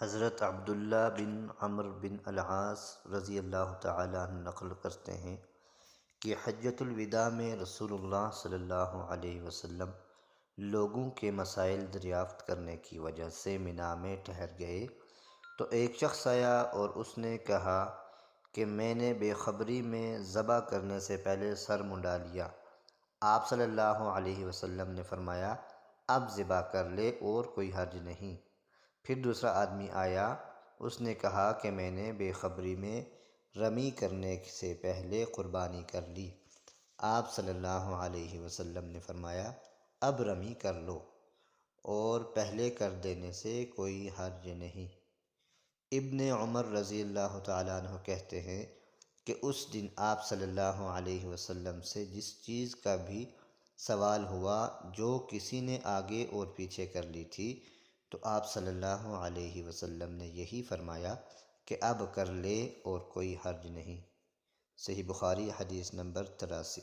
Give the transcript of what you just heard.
حضرت عبداللہ بن عمرو بن العاص رضی اللہ تعالیٰ عنہ نقل کرتے ہیں کہ حجۃ الوداع میں رسول اللہ صلی اللہ علیہ وسلم لوگوں کے مسائل دریافت کرنے کی وجہ سے منا میں ٹھہر گئے تو ایک شخص آیا اور اس نے کہا کہ میں نے بے خبری میں ذبح کرنے سے پہلے سر منڈا لیا۔ آپ صلی اللہ علیہ وسلم نے فرمایا اب ذبح کر لے اور کوئی حرج نہیں۔ پھر دوسرا آدمی آیا، اس نے کہا کہ میں نے بے خبری میں رمی کرنے سے پہلے قربانی کر لی۔ آپ صلی اللہ علیہ وسلم نے فرمایا اب رمی کر لو اور پہلے کر دینے سے کوئی حرج نہیں۔ ابن عمر رضی اللہ تعالیٰ عنہ کہتے ہیں کہ اس دن آپ صلی اللہ علیہ وسلم سے جس چیز کا بھی سوال ہوا جو کسی نے آگے اور پیچھے کر لی تھی تو آپ صلی اللہ علیہ وسلم نے یہی فرمایا کہ اب کر لے اور کوئی حرج نہیں۔ صحیح بخاری حدیث نمبر 83۔